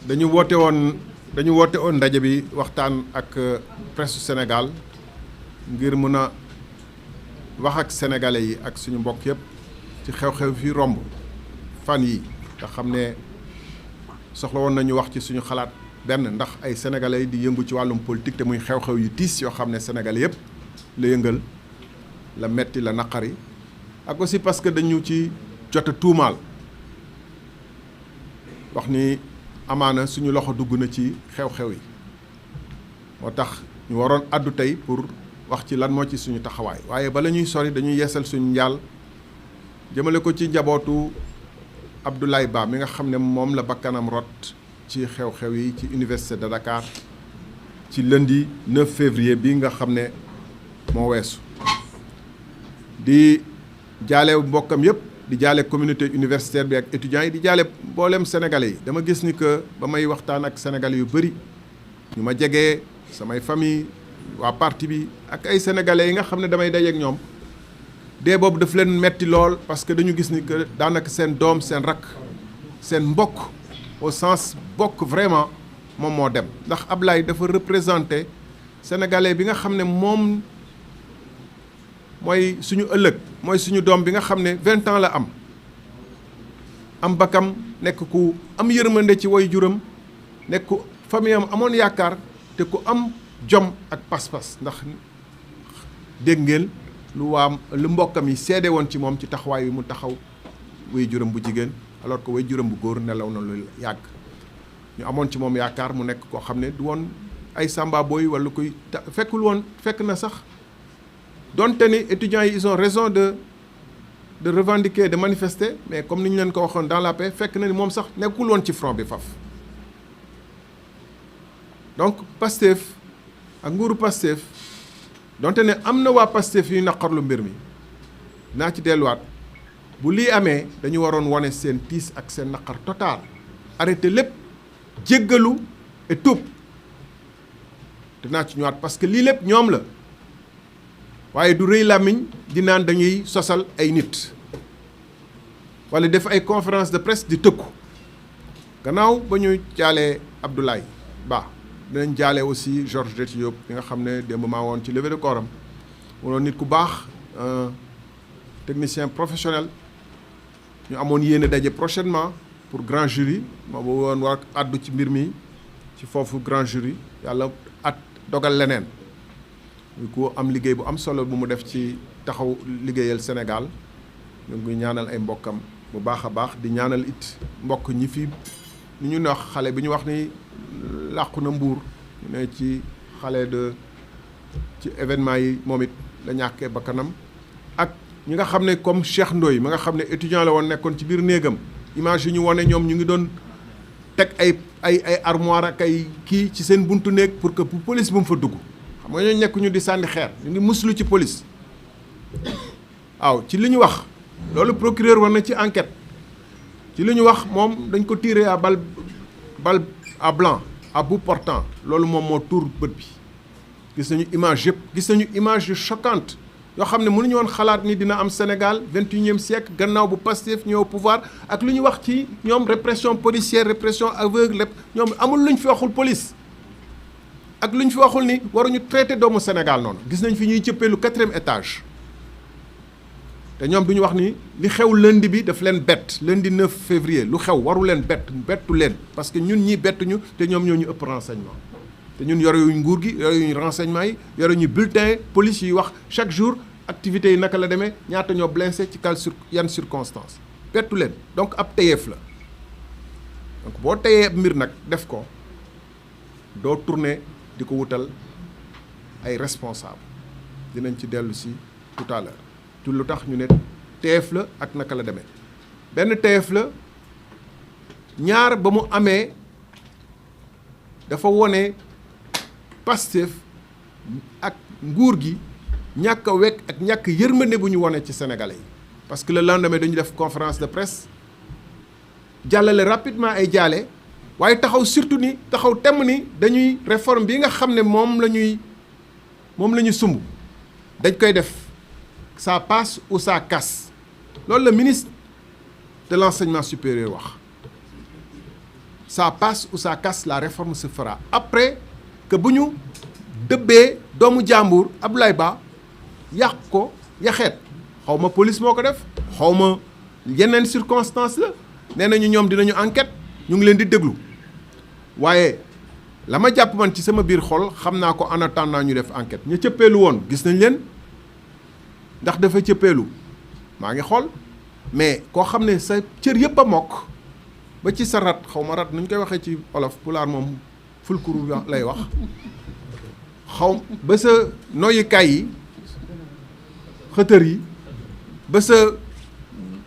dañu woote woon ndaje bi waxtaan ak presse Sénégal ngir mën a wax ak sénégalais yi ak suñu mbokk yëpp ci xew-xew fi romb fan yi nga xam ne soxla woon nañu wax ci suñu xalaat benn ndax ay sénégalais yi di yëngu ci wàllum politique te muy xew-xew yu tiis yoo xam ne sénégalais yëpp la yëngal la metti la naqari ak aussi parce que dañu ci jot a tuumaal wax ni amaana suñu loxo dugg na ci xew-xew yi moo tax ñu waroon àddu tey pour wax ci lan moo ci suñu taxawaay waaye bala ñuy sori dañuy yeesal suñu njaal jëmale ko ci njabootu Abdoulaye Ba mi nga xam ne moom la bakkanam rot ci xew-xew yi ci université de Dakar ci lundi 9 février bi nga xam ne moo weesu di jaale mbokkam yëpp di jaale communauté universitaire bi ak étudiants yi di jaale mboolem sénégalais yi dama gis ni que ba may waxtaan ak sénégalais yu bëri ñu ma jegee samay famille waa parti bi ak ay sénégalais yi nga xam ne damay daje ak ñoom dee boobu daf leen metti lool parce que dañu gis ni que daanaka seen doom seen rakk seen mbokk au sens bokk vraiment moom moo dem ndax Ablaye dafa représenté sénégalais bi nga xam ne moom mooy suñu ëllëg mooy suñu doom bi nga xam ne 20 ans la am bakam nekk ku am yërmande ci way juram nekk ku famille am amoon yaakaar te ku am jom ak pas-pas ndax dégg ngeen lu mbokkam yi seede woon ci moom ci taxawaay wi mu taxaw way juram bu jigéen alors que way juram bu góor nelaw na lu yàgg ñu amoon ci moom yaakaar mu nekk koo xam ne du woon ay samba boy wala kuy fekk na sax donte ni étudiants yi ils ont raison de revendiquer de manifester mais comme ni ñu leen ko waxoon dans la paix fekk na ni moom sax nekkul woon ci front bi faf donc Pastef ak nguuru Pastef donte ne am na waa Pastef yu naqarlu mbir mi naa ci delluwaat bu lii amee dañu waroon wane seen tiis ak seen naqar total arrêté lépp jéggalu et tuub dinaa ci ñëwaat parce que lii lépp ñoom la waaye du rëy làmmiñ di naan dañuy sosal ay nit wala def ay conférence de presse di tëkku gannaaw ba ñu jaalee Abdoulaye Ba dinañ jaale aussi Georges Diop bi nga xam ne démb maa woon ci levée de corps am mu nit ku baax technicien professionnel ñu amoon yéene daje prochainement pour grand jury moo ba woon war àddu ci mbir mi ci foofu grand jury yàlla dogal leneen ñu ko am liggéey bu am solo bu mu def ci taxaw liggéeyal Sénégal ñu ngi ñaanal ay mbokkam bu baax a baax di ñaanal it mbokk ñi fi ni ñu wax xale bi ñu wax ni làqu na Mbuur ñu ne ci xale ci événement yi moom it la ñàkkee bakkanam ak ñi nga xam ne comme Cheikh Ndoye mi nga xam ne étudiant la woon nekkoon ci biir néegam image yi ñu wane ñoom ñu ngi doon teg ay armoire ak ay kii ci seen buntu néeg pour que bu police bu mu fa dugg xam nga ñooñu nekk ñu di sànni xeer ñu ngi muslu ci police waaw ci li ñu wax loolu procureur war na ci enquête ci li ñu wax moom dañ ko tiré à balle à blanc à bout portant loolu moom moo tuur bët bi gis nañu image yëpp gis nañu image yu choquante yoo xam ne mënuñu woon xalaat ni dina am Sénégal 21e siècle gannaaw bu Pastef ñëw au pouvoir ak lu ñu wax ci ñoom répression policière répression aveugle lépp ñoom amul lu ñu fi waxul police ak lu ñu fi waxul ni waruñu traité doomu Sénégal noonu gis nañ fi ñuy cëppeelu 4e étage te ñoom du ñu wax ni li xew lundi bi daf leen bett lundi 9 février lu xew waru leen bettu leen parce que ñun ñii bettuñu te ñoom ñoo ñu ëpp renseignement te ñun yorewuñ nguur gi yorewuñ renseignement yi yorewuñu bulletin police yi wax chaque jour activités yi naka la demee ñaata ñoo blessé ci yan circonstances bettu leen donc ab tayeef la donc boo tayee mbir nag def ko doo tourner di ko wutal ay responsable dinañ ci dellu si tout à l'heure tu lu tax ñu ne teef la ak naka la demee benn teef la ñaar ba mu amee dafa wone Pastef ak nguur gi ñàkk a wekk ak ñàkk yërmande bu ñu wone ci sénégalais yi parce que le lendemain dañu def conférence de presse jàllale rapidement ay jaale waaye taxaw surtout ni taxaw temm ni dañuy réforme bi nga xam ne moom la ñu sumb dañ koy def ça passe ou ça casse loolu la ministre de l'enseignement supérieur wax ça passe ou ça casse, la réforme se fera. Après que bu ñu dëbbee doomu jàmbur Abdoulaye Ba yàq ko yaxeet xaw ma police moo ko def xaw ma yeneen circonstance la nee nañu ñoom dinañu enquête ñu ngi leen di déglu waaye la ma jàpp man ci sama biir xol xam naa ko en attendant ñu def enquête ña cëppeelu woon gis nañ leen ndax dafa cëppeelu maa ngi xool mais koo xam ne sa cër yëpp a mokk ba ci sa rat xaw ma rat nu ñu koy waxee ci olof pulaar moom fulkuru lay wax xaw ba sa noyyukaay yi xëtër yi ba sa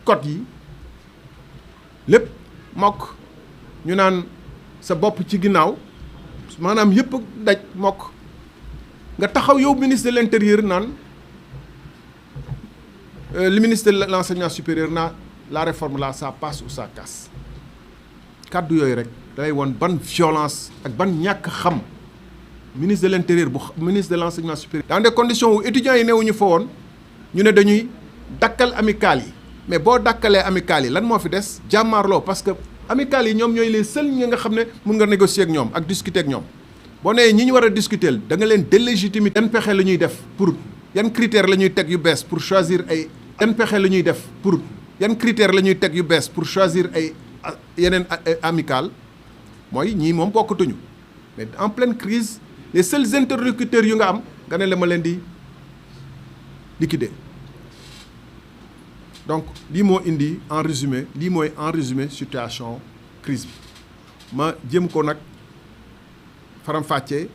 kot yi lépp mokk ñu naan sa bopp ci ginnaaw maanaam yëpp daj mokk nga taxaw yow ministre de l'intérieur naan le ministre de l'enseignement supérieur naa la réforme là ça passe ou ça casse kàddu yooyu rek dalay won ban violence ak ban ñàkk xam ministre de l'intérieur bu ministre de l'enseignement supérieur dans des conditions où étudiants yi newuñu fa woon ñu ne dañuy dakkal amicales yi mais boo dakkalee amicales yi lan moo fi des jàmmaarloo parce que amicales yi ñoom ñooy les seuls ñi nga xam ne mun nga négocier ak ñoom ak discuter ak ñoom boo nee ñi ñu war a discuter da nga leen délégitimité yan pexe la ñuy def pour yan critères la ñuy teg yu bees pour choisir ay yan pexe la ñuy def pour yan critères la ñuy teg yu bees pour choisir ay yeneen amicales mooy ñii moom bokkatuñu mais en pleine crise les seuls interlocuteurs yu nga am nga ne la ma leen di liquider donc lii moo indi en résumé lii mooy en résumé situation crise bi ma jëm ko nag faram-fàccee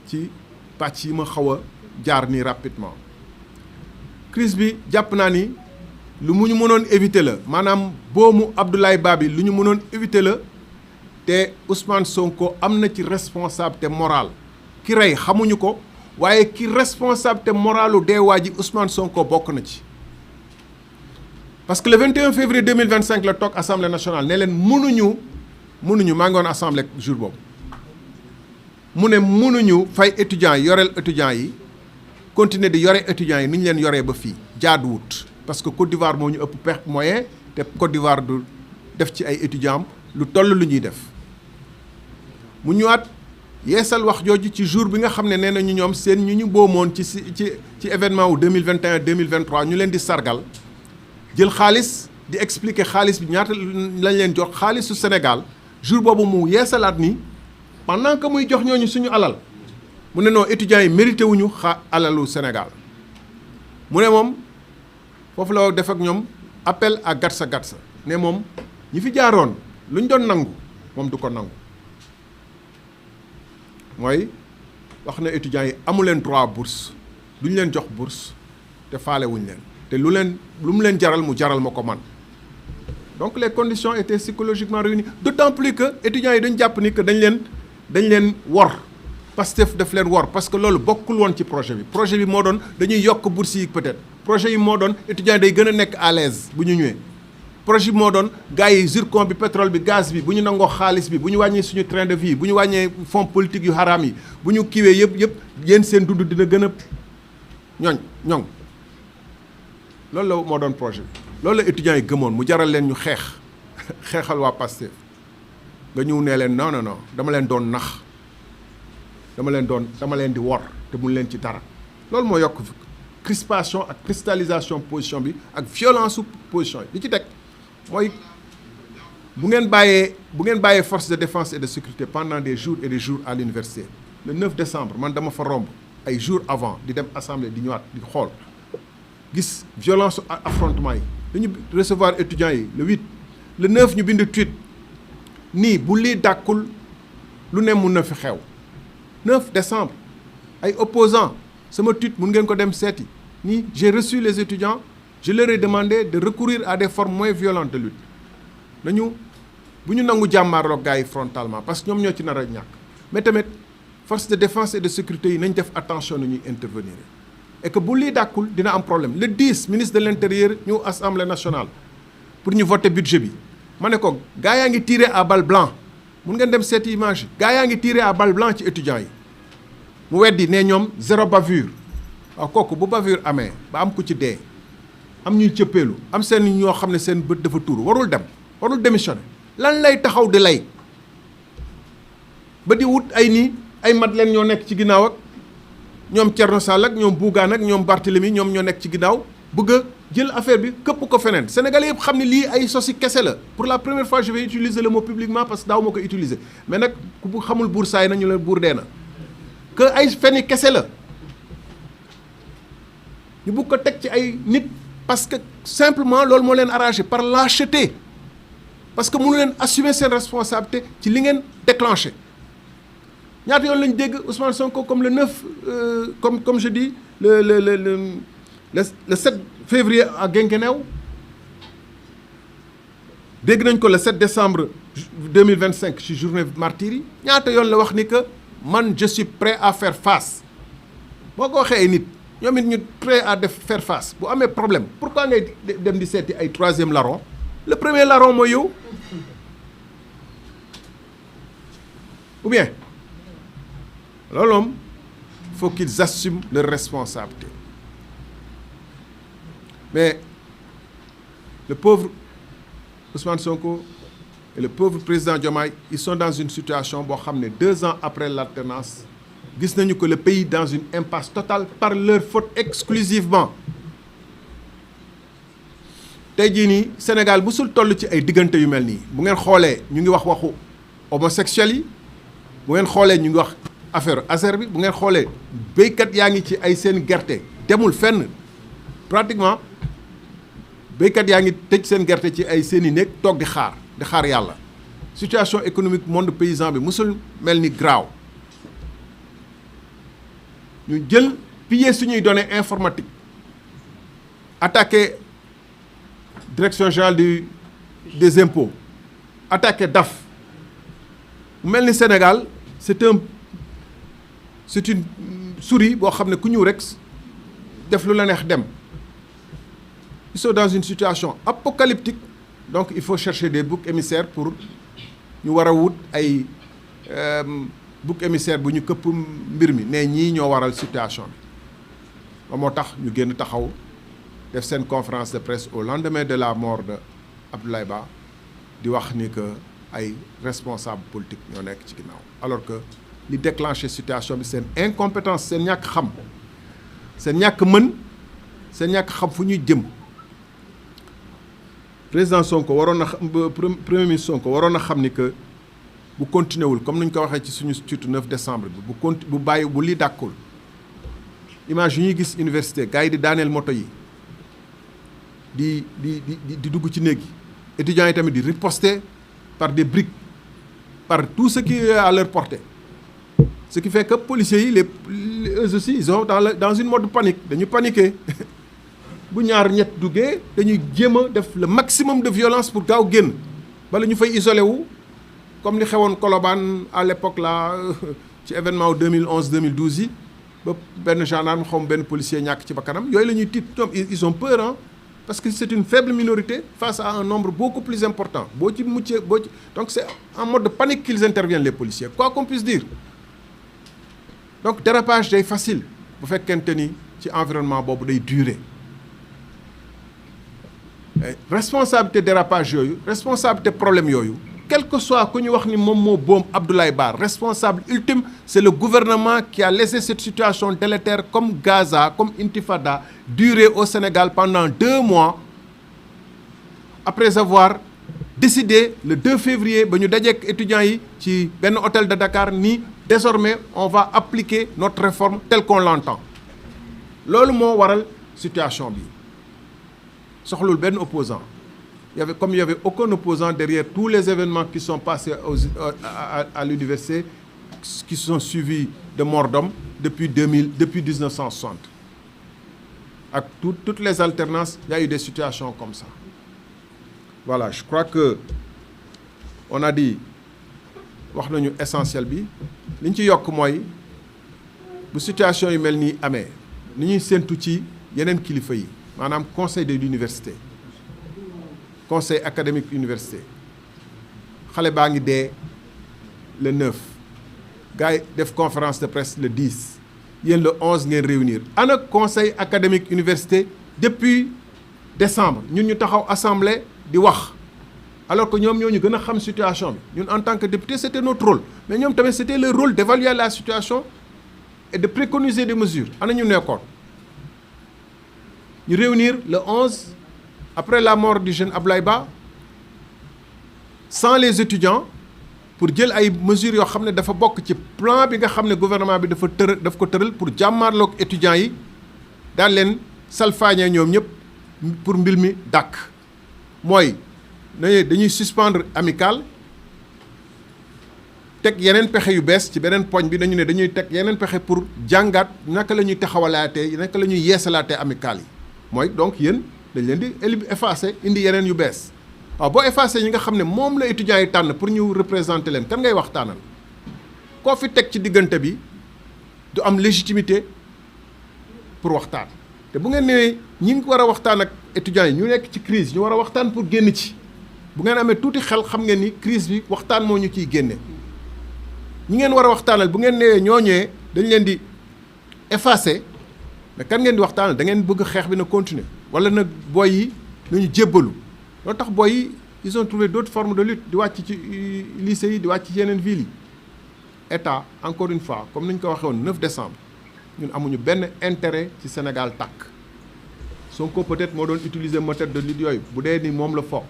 ci pàcc yi ma xaw a jaar nii rapidement crise bi jàpp naa ni lu mu ñu mënoon éviter la maanaam boomu Abdoulaye Ba bi lu ñu mënoon éviter la te Ousmane Sonko am na ci responsabilité morale ki rey xamuñu ko waaye ki responsabilité moralu deewaa ji Ousmane Sonko bokk na ci parce que le 21 février 2025 la toog assemblée nationale ne leen mënuñu maa ngi woon assemblée jour boobu mu ne mënuñu fay étudiants yi yoreel étudiants yi continuer di yore étudiants yi ni ñu leen yoree ba fii jaaduwut parce que Côte d'Ivoire moo ñu ëpp perte moyen te Côte d'Ivoire du def ci ay étudiants lu toll lu ñuy def mu ñëwaat yeesal wax jooju ci jour bi nga xam ne nee nañu ñoom seen ñu boomoon ci événement wu 2021 2023 ñu leen di sargal jël xaalis di expliquer xaalis bi ñaata lañ leen jox xaalisu Sénégal jour boobu mu yeesalaat ni pendant que muy jox ñooñu suñu alal mu ne non étudiants yi mérité wuñu alalu Sénégal mu ne moom foofu la def ak ñoom appel à gatsa ne moom ñi fi jaaroon lu ñu doon nangu moom du ko nangu mooy wax na étudiants yi amu leen droit bourse du ñu leen jox bourse te faale wuñ leen te lu mu leen jaral mu jaral ma ko man donc les conditions étaient psychologiquement réunies d'autant plus que étudiants yi dañu jàpp ni que dañ leen wor Pastef daf leen wor parce que loolu bokkul woon ci projet bi moo doon dañuy yokk bourse yi peut-être projet yi moo doon étudiants yi day gën a nekk à l'aise bu ñu ñëwee projet bi moo doon gars yi zircon bi pétrole bi gaz bi bu ñu nangoo xaalis bi bu ñu wàññee suñu train de vie bu ñu wàññee fonds politique yu xaraam yi bu ñu kiiwee yëpp yéen seen dund dina gën a ñoŋ loolu la moo doon projet bi loolu la étudiants yi gëmoon mu jaral leen ñu xeexal waa Pastef nga ñëw nee leen non dama leen doon nax dama leen di wor te mun leen ci dara loolu moo yokk crispation ak cristallisation position bi ak violence position yi li ci teg mooy bu ngeen bàyyee force de défense et de sécurité pendant des jours et des jours à l'université le 9 décembre man dama fa romb ay jours avant di dem assemblée di ñëwaat di xool gis violence affrontement yi dañu recevoir étudiants yi le 8 le 9 ñu bind tweet nii bu lii dàkkul lu ne mun na fi xew 9 décembre ay opposants sama tweet mun ngeen ko dem seeti nii j'ai reçu les étudiants je leur ai demandé de recourir à des formes moins violentes de lutte nañu bu ñu nangu jàmmaarloog gars yi frontalement parce que ñoom ñoo ci nar a ñàkk mais tamit force de défense et de sécurité yi nañ def attention na ñuy intervenir et que bu lii dàkkul dina am problème le 10 ministre de l'intérieur ñu assemblée nationale pour ñu voter budget bi ma ne ko gars yaa ngi tiré à balle blanc mun ngeen dem seeti image yi gars yaa ngi tiré à balle blanc ci étudiants yi mu weddi ne ñoom zéro bavure waaw kooku bu bavure amee ba am ku ci dee am ñuy cëppeelu am seen ñoo xam ne seen bët dafa tuuru warul démissionner lan lay taxaw di lay ba di wut ay nii ay Madeleine ñoo nekk ci ginnaaw ak ñoom Thierno Sall ak ñoom Bougane ak ñoom Barthélemy ñoom ñoo nekk ci ginnaaw bëgg a jël affaire bi këpp ko feneen Sénégalais yëpp xam ne lii ay sosi kese la pour la première fois je vais utiliser le mot publiquement parce que daaw ma ko utiliser mais nag ku bu xamul buur saay na ñu leen buur dee na que ay feni kese la ñu bëgg ko teg ci ay nit parce que simplement loolu moo leen arrangé par lâcheté parce que mënu leen assumer seen responsabilité ci li ngeen déclenché ñaata yoon lañu dégg Ousmane Sonko comme le 9 comme je dis le 7 février à Guinguinéo dégg nañ ko le 7 décembre 2025 ci journée martyrs yi ñaata yoon la wax ni que man je suis prêt à faire face boo ko waxee ay nit ñoom it ñu prêt à faire face bu amee problème pourquoi ngay dem di seeti ay troisième larron le premier larron mooy yow ou bien loolu moom faut qu'ils assument leurs responsabilités mais le pauvre Ousmane Sonko et le pauvre président Diomaye ils sont dans une situation boo xam ne 2 ans après l'alternance gis nañu que le pays dans une impasse totale par leur faute exclusivement tey jii nii Sénégal musul toll ci ay diggante yu mel nii bu ngeen xoolee ñu ngi wax waxu homosexuels yi bu ngeen xoolee ñu ngi wax affaire Azer bi bu ngeen xoolee béykat yaa ngi ci ay seen gerte demul fenn pratiquement béykat yaa ngi tëj seen gerte ci ay seen i néeg toog di xaar yàlla situation économique monde paysan bi musul mel ni graaw ñu jël piller suñuy données informatiques attaqué direction générale des impôts attaqué DAF mel ni Sénégal c'est une souris boo xam ne ku ñëw rek def lu la neex dem ils sont dans une situation apocalyptique donc il faut chercher des boucs émissaires pour ñu war a wut ay bouc émissaire bu ñu këpp mbir mi ne ñii ñoo waral situation bi ba moo tax ñu génn taxaw def seen conférence de presse au lendemain de la mort de Abdoulaye Ba di wax ni que ay responsables politiques ñoo nekk ci ginnaaw alors que li déclenché situation bi seen incompétence seen ñàkk xam seen ñàkk mën seen ñàkk xam fu ñuy jëm président Sonko waroon na premier ministre Sonko waroon na xam ni que bu continué wul comme ni ñu ko waxee ci suñu surtout 9 décembre bi bu bàyyi bu lii dàkkul image yu ñuy gis université gars yi di daaneel moto yi di dugg ci néeg yi étudiants yi tamit di riposter par des briques par tout ce qui est à leur portée ce qui fait que policiers yi eux aussi ils sont dans une mode panique dañu paniquer bu ñaar ñett duggee dañuy jéem a def le maximum de violence pour gaaw génn bala ñu fay isolé wu comme li xewoon Colobane à l'époque là ci événement 2011 2012 yi ba benn gendarme xaw ma benn policier ñàkk ci bakkanam yooyu la ñuy tiit ñoom ils ont peur hein parce que c'est une faible minorité face à un nombre beaucoup plus important boo ci muccee donc c'est en mode de panique qu'ils interviennent les policiers quoi qu'on puisse dire donc dérapage day facile bu fekkente ni ci environnement boobu day durer responsabilité dérapage yooyu responsabilité problème yooyu quel que soit ku ñu wax ni moom moo boom Abdoulaye Ba responsable ultime c'est le gouvernement qui a laissé cette situation délétère comme Gaza comme Intifada durer au Sénégal pendant 2 mois après avoir décidé le 2 février ba ñu dajeek étudiants yi ci benn hôtel de Dakar ni désormais on va appliquer notre réforme telle qu'on l'entend loolu moo waral situation bi soxlul benn opposant il y avait aucun opposant derrière tous les événements qui sont passés à l'université qui sont suivis de mort d'homme depuis 1960 ak toutes les alternances il y a eu des situations comme ça voilà je crois que on a dit wax nañu essentiel bi li ñu ci yokk mooy bu situation yu mel nii amee ni ñuy séntu ci yeneen kilifa yi maanaam conseil de l'université conseil académique université xale baa ngi dee le 9 gars yi def conférence de presse le 10 yéen le 11 ngeen réunir ana conseil académique université depuis décembre ñun ñu taxaw assemblée di wax alors que ñoom ñoo ñu gën a xam situation bi ñun en tant que député c'était notre rôle mais ñoom tamit c'était leur rôle d'évaluer la situation et de préconiser des mesures ana ñu nekkoon ñu réunir le 11 après la mort du jeune Ablaye Ba sans les étudiants pour jël ay mesures yoo xam ne dafa bokk ci plan bi nga xam ne gouvernement bi daf ko tëral pour jàmmaarloog étudiants yi daal leen salfaañee ñoom ñëpp pour mbir mi dàkk mooy dañuy suspendre amicale teg yeneen pexe yu bees ci beneen poñ bi dañu ne dañuy teg yeneen pexe pour jàngaat naka la ñuy taxawalaatee naka la ñuy yeesalaatee amicale yi mooy donc yéen dañ leen di effacer indi yeneen yu bees waaw boo effacé ñi nga xam ne moom la étudiants yi tànn pour ñu représenter leen kan ngay waxtaanal koo fi teg ci diggante bi du am légitimité pour waxtaan te bu ngeen nee ñi ngi war a waxtaan ak étudiants yi ñu nekk ci crise ñu war a waxtaan pour génn ci bu ngeen amee tuuti xel xam ngeen ni crise bi waxtaan moo ñu ciy génne ñi ngeen war a waxtaanal bu ngeen nee ñooñee dañ leen di effacé mais kan ngeen di waxtaanal da ngeen bëgg xeex bi na continuer wala nag booy yi nañu jébbalu loolu tax booy yi ils ont trouvé d'autres formes de lutte di wàcc ci lycée yi di wàcc ci yeneen villes yi état encore une fois comme ni ñu ko waxee woon 9 décembre ñun amuñu benn intérêt ci Sénégal tàkk Sonko peut-être moo doon utiliser méthode de lutte yooyu bu dee ni moom la fo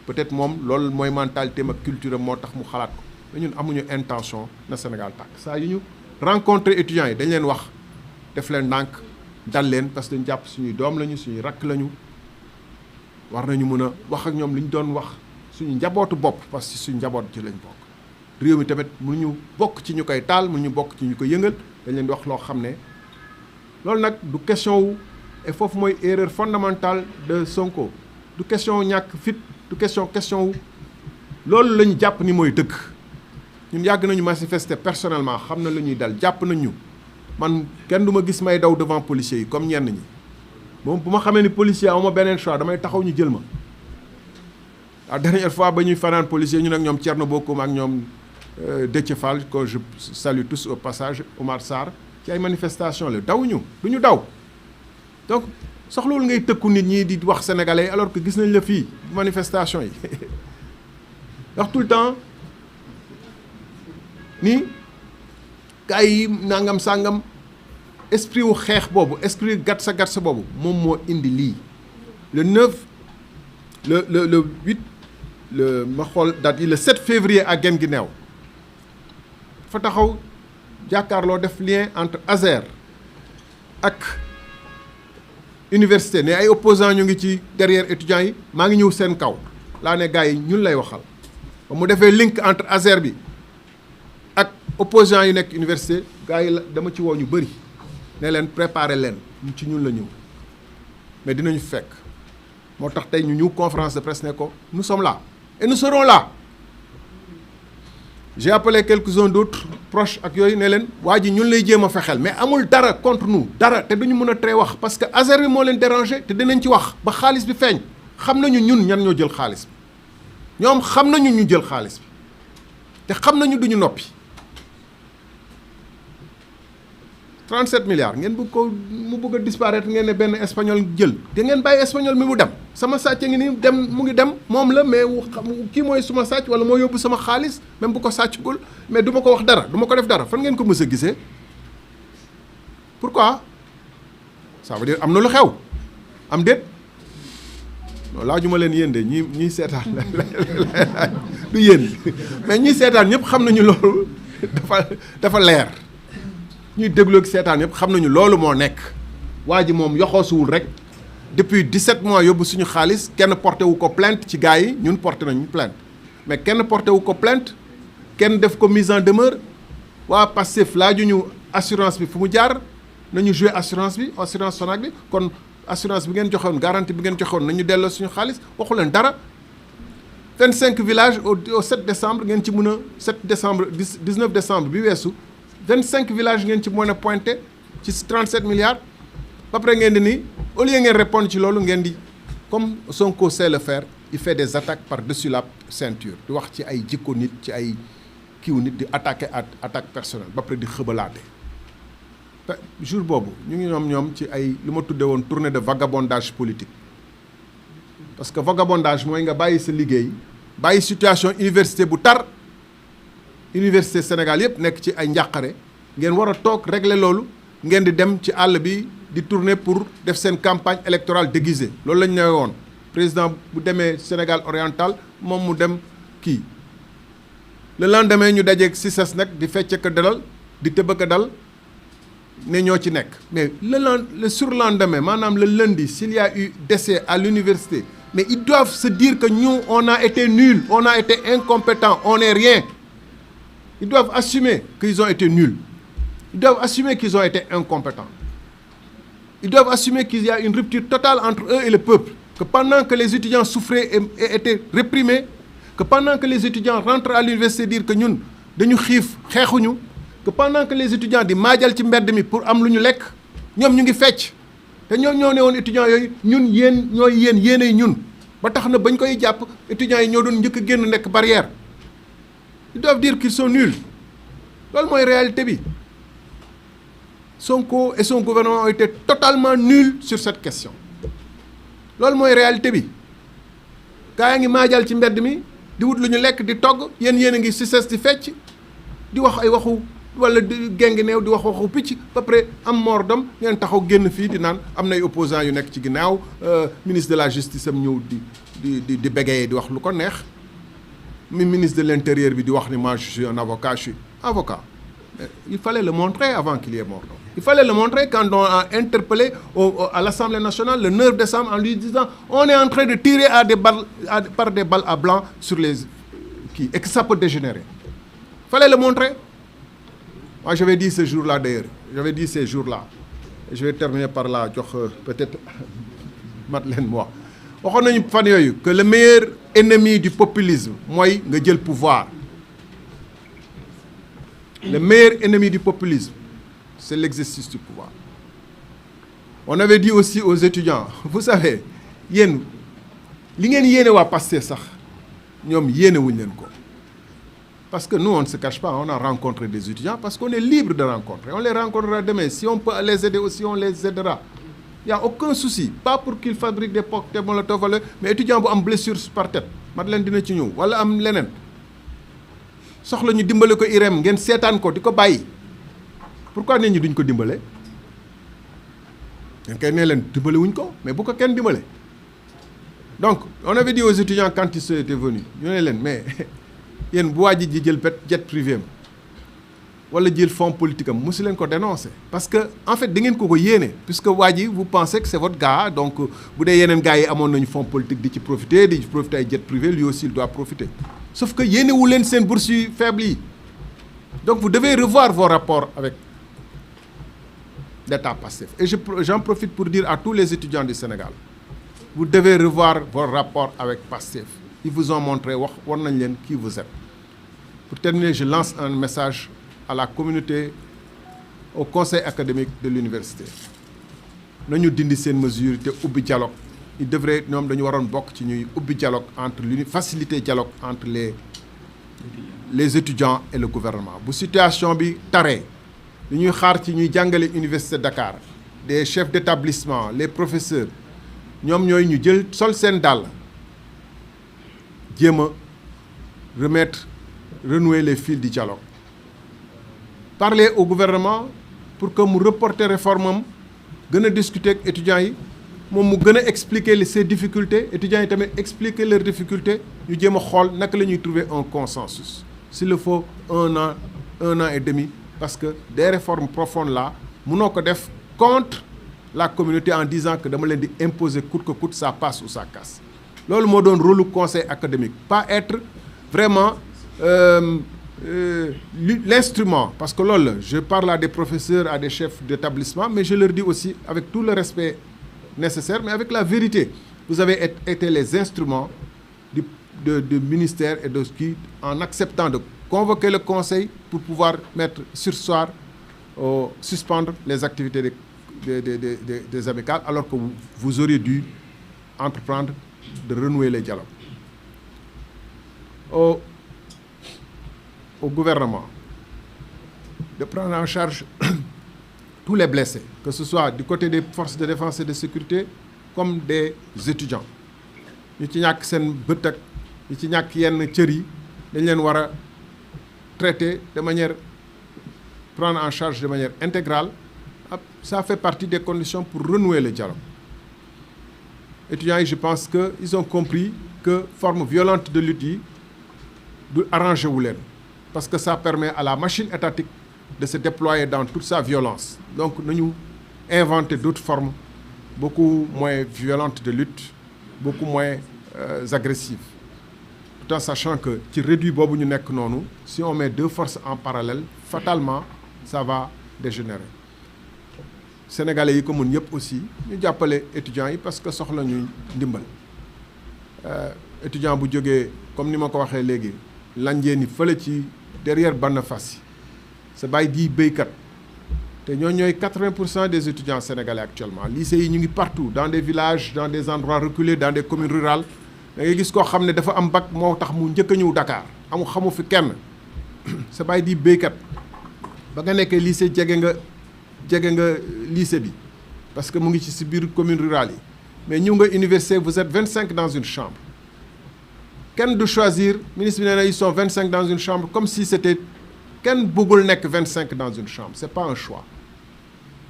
peut-être moom loolu mooy mentalité ak culture moo tax mu xalaat ko mais ñun amuñu intention na Sénégal tàkk saa yu ñu rencontré étudiants yi dañ leen wax def leen ndànk dal leen parce que dañu jàpp suñuy doom lañu suñuy rakk lañu war nañu mën a wax ak ñoom li ñu doon wax suñu njabootu bopp parce que suñu njaboot ci lañ bokk réew mi tamit mënuñu bokk ci ñu koy taal mënuñu bokk ci ñu koy yëngal dañ leen di wax loo xam ne loolu nag du question wu et foofu mooy erreur fondamentale de Sonko du question ñàkk fit du question wu loolu la ñu jàpp ni mooy dëgg ñun yàgg nañu manifester personnellement xam na lu ñuy dal jàpp nañu man kenn du ma gis may daw devant policiers yi comme ñenn ñi moom bu ma xamee ni policier amuma beneen choix damay taxaw ñu jël ma la dernière fois ba ñuy fanaan policier ñu nag ñoom Thierno Bocoum ak ñoom Déthié Fall que je salue tous au passage Oumar Sarr ci ay manifestation la dawuñu du ñu daw donc soxlawul ngay tëkku nit ñi di wax sénégalais alors que gis nañ la fii manifestation yi wax tout le temps ni gars yi nangam sàngam esprit wu xeex boobu esprit gatsa boobu moom moo indi lii le 9 le 8 ma xool date yi le 7 février à Guinguinéo fa taxaw jàkkaarloo def lien entre ASER ak université ne ay opposants ñu ngi ci derrière étudiants yi maa ngi ñëw seen kaw laa ne gars yi ñun lay waxal ba mu defee link entre ASER bi ak opposants yu nekk université gars yi dama ci woo ñu bëri ne leen préparer leen ci ñun la ñëw mais dinañu fekk moo tax tey ñu ñëw conférence de presse ne ko nous sommes là et nous serons là j'ai appelé quelques-uns d'autres proches ak yooyu ne leen waa ji ñun lay jéem a fexeel mais amul dara contre nous dara te duñu mën a tere wax parce que ASER bi moo leen dérangé te dinañ ci wax ba xaalis bi feeñ xam nañu ñun ñan ñoo jël xaalis bi ñoom xam nañu ñu jël xaalis bi te xam nañu duñu noppi 37 milliards ngeen bëgg ko mu bëgg a disparaître ngeen ne benn espagnol jël da ngeen bàyyi espagnol mi mu dem sama sàcc ngi nii dem mu ngi dem moom la mais kii mooy suma sàcc wala moo yóbbu sama xaalis même bu ko sàccagul mais du ma ko wax dara du ma ko def dara fan ngeen ko mës a gisee pourquoi ça veut dire am na lu xew am déet laajuma leen yéen de ñiy seetaan du yéen mais ñiy seetaan ñëpp xam nañu loolu dafa leer ñuy déglu ak seetaan yëpp xam nañu loolu moo nekk waa ji moom yoxoosuwul rek depuis 17 mois yóbbu suñu xaalis kenn porté wu ko plainte ci gars yi ñun porté nañu plainte mais kenn porté wu ko plainte kenn def ko mise en demeure waa Pastef laajuñu assurance bi fu mu jaar nañu joué assurance Sonac bi kon assurance bi ngeen joxoon garantie bi ngeen joxoon nañu delloo suñu xaalis waxu leen dara 25 villages au 7 décembre ngeen ci mën a 7 décembre 19 décembre bi weesu 25 villages ngeen ci mën a pointé ci 37 milliards ba pare ngeen di ni au lieu ngeen répondre ci loolu ngeen di comme Sonko sait le faire il fait des attaques par-dessus la ceinture di wax ci ay jikko nit ci ay kiiw nit di attaquer attaque personnelle ba pare di xëbalaate jour boobu ñu ngi ñoom ci ay lu ma tuddee woon tournée de vagabondage politique parce que vagabondage mooy nga bàyyi sa liggéey bàyyi situation université bu tar université Sénégal yëpp nekk ci ay njàqare ngeen war a toog régler loolu ngeen di dem ci àll bi di tourner pour def seen campagne électorale déguisée loolu lañ ñëwee woon président bu demee Sénégal oriental moom mu dem kii le lendemain ñu dajeeg CICES nag di fecc ka dalal di tëb ka dal ne ñoo ci nekk mais le surlendemain maanaam le lundi s'il y a eu décès à l'université mais ils doivent se dire que nous on a été nuls on a été incompétents on n'est rien ils doivent assumer qu'ils ont été nuls ils doivent assumer qu'ils ont été incompétents ils doivent assumer qu'il y a une rupture totale entre eux et le peuple que pendant que les étudiants souffraient et étaient réprimés que pendant que les étudiants rentrent à l'université dire que ñun dañu xiif xeexuñu que pendant que les étudiants di maajal ci mbedd mi pour am lu ñu lekk ñoom ñu ngi fecc te ñoom ñoo ne woon étudiants yooyu ñun yéen ñooy yéenay ñun ba tax na bañ koy jàpp étudiants yi ñoo doon njëkk a génn nekk barrière ils doivent dire qu'ils sont nuls loolu mooy réalité bi Sonko et son gouvernement ont été totalement nuls sur cette question loolu mooy réalité bi gaa yaa ngi maajal ci mbedd mi di wut lu ñu lekk di togg yéen a ngi CICES di fecc di wax ay waxu wala di gengi neew di wax waxu picc ba pare am mordom ngeen taxaw génn fii di naan am nay opposants yu nekk ci ginnaaw ministre de la justice am ñëw di bégayee di wax lu ko neex mi ministre de l'intérieur bi di wax ni moi je suis un avocat je suis avocat mais il fallait le montrer avant qu'il y ait mordom il fallait le montrer quand on a interpellé à l'Assemblée nationale le 9 décembre en lui disant on est en train de tirer par des balles à blanc sur les qui et que ça peut dégénérer il fallait le montrer. Moi, j'avais dit ce jour-là d'ailleurs, j'avais dit ces jours-là, et je vais terminer par là, peut-être Madeleine, moi. On a dit que le meilleur ennemi du populisme, moi, c'est le pouvoir. Le meilleur ennemi du populisme, c'est l'exercice du pouvoir. On avait dit aussi aux étudiants, vous savez, yéen li ngeen yéene waa Pastef sax ñoom yéene wuñ leen ko. Parce que nous, on ne se cache pas, on a rencontré des étudiants parce qu'on est libre de rencontrer. On les rencontrera demain. Si on peut les aider aussi, on les aidera. Il n'y a aucun souci. Pas pour qu'ils fabriquent des cocktails Molotov, mais étudiants qui ont une blessure par tête. Madeleine dina ci ñëw wala am leneen soxla ñu dimbale ko IREM ngeen seetaan ko di ko bàyyi pourquoi nit ñi duñ ko dimbale ngeen koy nee leen dimbale wuñ ko mais bu ko kenn dimbale donc on avait dit aux étudiants quand ils étaient venus ñu ne leen mais yéen bu waa ji jël jet privé am wala jël fonds politique am mosu leen ko dénoncer parce que en fait da ngeen ko yéene puisque waa ji vous pensez que c'est votre gars donc bu dee yeneen gars yi amoon nañu fonds politique di ci profiter ay jet privé lui aussi il doit profiter sauf que yéene wu leen seen bourse yu faible yi donc vous devez revoir vos rapports avec l'État Pastef et j'en profite pour dire à tous les étudiants du Sénégal vous devez revoir vos rapports avec Pastef ils vous ont montré war nañ leen qui vous êtes. Pour terminer, je lance un message à la communauté, au conseil académique de l'université. Nous dindi seen mesure te ubbi dialogue. Il devrait ñoom dañu waroon bokk ci ñuy ubbi dialogue entre faciliter dialogue entre les étudiants et le gouvernement. Bu situation bi taree li ñuy xaar ci ñuy jàngale université Dakar des chefs d'établissement les professeurs ñoom ñooy ñu jël sol seen dàll jéem a renouer les fils du dialogue. Parler au gouvernement pour que mu reporter réforme am gën a discuter ak étudiants yi moom mu gën a expliquer ses difficultés étudiants yi tamit expliquer leurs difficultés ñu jéem a xool naka la ñuy trouver un consensus. S'il le faut un an et demi parce que des réformes profondes là mënoo ko def contre la communauté en disant que dama leen di imposer coûte que coûte ça passe ou ça casse. Loolu moo doon rôle du conseil académique pas être vraiment l'instrument parce que loolu je parle à des professeurs à des chefs d'établissement mais je leur dis aussi avec tout le respect nécessaire mais avec la vérité vous avez été les instruments du ministère et de ce qui en acceptant de convoquer le conseil pour pouvoir mettre surseoir suspendre les activités des amicales alors que vous auriez dû entreprendre de renouer les dialogues au gouvernement de prendre en charge tous les blessés, que ce soit du côté des forces de défense et de sécurité comme des étudiants. Ñu ci ñàkk seen bët ak yi ci ñàkk yenn cër yi dañ leen war a traiter de manière prendre en charge de manière intégrale. Ça fait partie des conditions pour renouer le dialogue. Étudiants yi je pense que ils ont compris que forme violente de lutte yi du arrangé wu leen parce que ça permet à la machine étatique de se déployer dans toute sa violence. Donc nañu inventer d'autres formes beaucoup moins violentes de lutte, beaucoup moins agressives, tout en sachant que ci réduit boobu ñu nekk noonu si on met deux forces en parallèle fatalement ça va dégénérer. Sénégalais yi ko mën yëpp aussi ñu jàppale étudiants yi parce que soxla ñu ndimbal étudiant bu jógee comme ni ma ko waxee léegi lanjee ni fële ci derrière Banafassi sa bàyyi di béykat te ñooy 80% des étudiants sénégalais actuellement. Lycées yi ñu ngi partout dans des villages dans des endroits reculés dans des communes rurales da ngay gis koo xam ne dafa am bac moo tax mu njëkk a ñëw Dakar xamu fi kenn sa bàyyi di béykat ba nga nekkee lycée jege nga lycée bi parce que mu ngi ci si biir commune rurale yi mais ñëw nga université vous êtes 25 dans une chambre kenn du choisir ministre bi nee na ils sont 25 dans une chambre comme si c'était kenn bëggul nekk 25 dans une chambre c'est pas un choix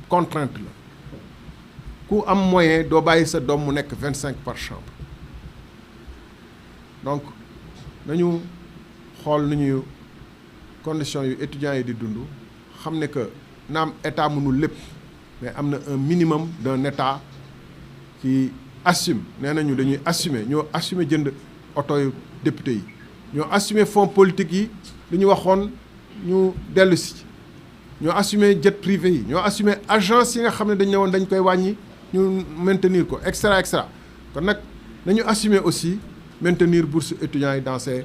contrainte la ku am moyen doo bàyyi sa doom mu nekk 25 par chambre donc nañu xool nu ñuy conditions yu étudiants yi di dund xam ne que naam état mënul lépp mais am na un minimum d'un état qui assume nee nañu dañuy assumer ñoo assumer jënd oto yu député yi ñoo assumer fonds politique yi li ñu waxoon ñu dellu si ñoo assumer jet privé yi ñoo assumer agence yi nga xam ne dañ ne woon dañ koy wàññi ñu maintenir ko extra kon nag nañu assumer aussi maintenir bourse étudiants yi dans ces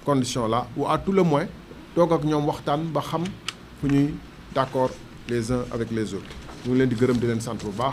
conditions là ou à tout le moins toog ak ñoom waxtaan ba xam fu ñuy d'accord les uns avec les autres ñu ngi leen di gërëm di leen sant bu baax